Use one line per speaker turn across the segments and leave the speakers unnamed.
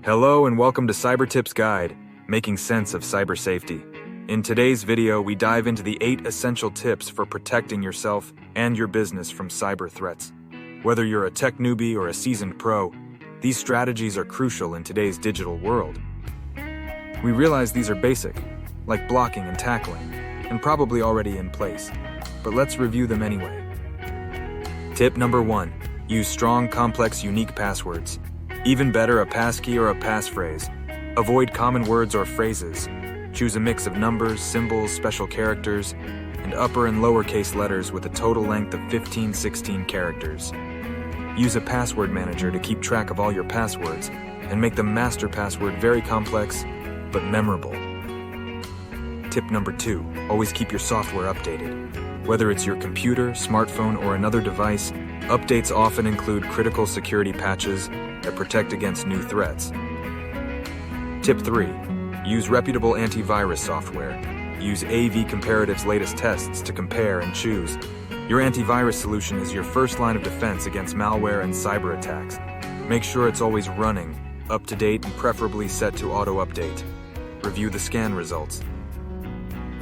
Hello and welcome to Cyber Tips Guide, making sense of cyber safety. In today's video, we dive into the 8 essential tips for protecting yourself and your business from cyber threats. Whether you're a tech newbie or a seasoned pro, these strategies are crucial in today's digital world. We realize these are basic, like blocking and tackling, and probably already in place, but let's review them anyway. Tip number 1, use strong, complex, unique passwords. Even better, a passkey or a passphrase. Avoid common words or phrases. Choose a mix of numbers, symbols, special characters, and upper and lowercase letters with a total length of 15-16 characters. Use a password manager to keep track of all your passwords and make the master password very complex but memorable. Tip number 2, always keep your software updated. Whether it's your computer, smartphone, or another device, updates often include critical security patches that protect against new threats. Tip 3, use reputable antivirus software. Use AV Comparative's latest tests to compare and choose. Your antivirus solution is your first line of defense against malware and cyber attacks. Make sure it's always running, up to date, and preferably set to auto-update. Review the scan results.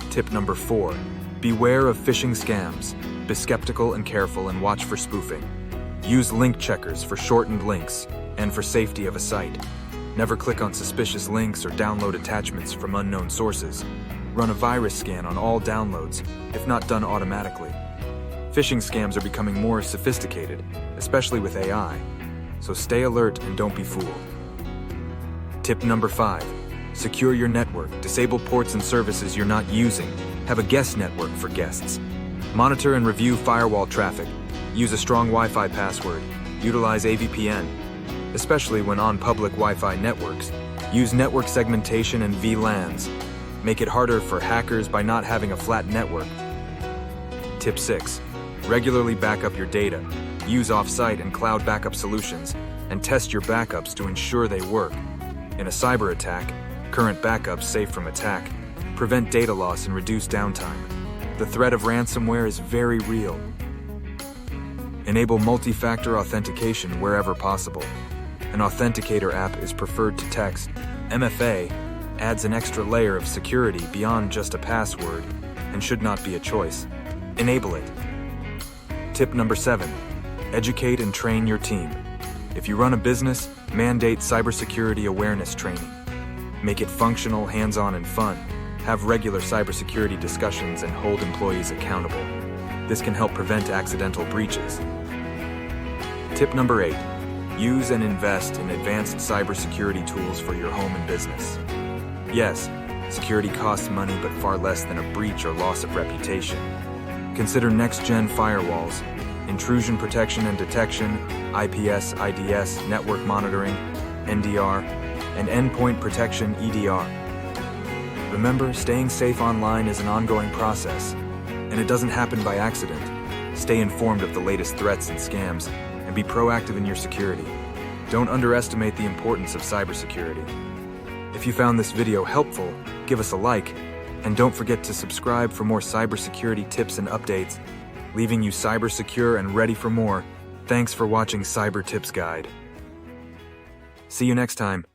Tip number 4, beware of phishing scams. Be skeptical and careful and watch for spoofing. Use link checkers for shortened links and for safety of a site. Never click on suspicious links or download attachments from unknown sources. Run a virus scan on all downloads, if not done automatically. Phishing scams are becoming more sophisticated, especially with AI, so stay alert and don't be fooled. Tip number 5, secure your network. Disable ports and services you're not using. Have a guest network for guests. Monitor and review firewall traffic. Use a strong Wi-Fi password. Utilize a VPN, especially when on public Wi-Fi networks. Use network segmentation and VLANs. Make it harder for hackers by not having a flat network. Tip 6, regularly back up your data. Use off-site and cloud backup solutions, and test your backups to ensure they work. In a cyber attack, current backups safe from attack prevent data loss and reduce downtime. The threat of ransomware is very real. Enable multi-factor authentication wherever possible. An authenticator app is preferred to text. MFA adds an extra layer of security beyond just a password and should not be a choice. Enable it. Tip number 7, educate and train your team. If you run a business, mandate cybersecurity awareness training. Make it functional, hands-on, and fun. Have regular cybersecurity discussions and hold employees accountable. This can help prevent accidental breaches. Tip number 8, use and invest in advanced cybersecurity tools for your home and business. Yes, security costs money, but far less than a breach or loss of reputation. Consider next-gen firewalls, intrusion protection and detection, IPS, IDS, network monitoring, NDR, and endpoint protection, EDR. Remember, staying safe online is an ongoing process, and it doesn't happen by accident. Stay informed of the latest threats and scams, and be proactive in your security. Don't underestimate the importance of cybersecurity. If you found this video helpful, give us a like, and don't forget to subscribe for more cybersecurity tips and updates, leaving you cyber secure and ready for more. Thanks for watching Cyber Tips Guide. See you next time.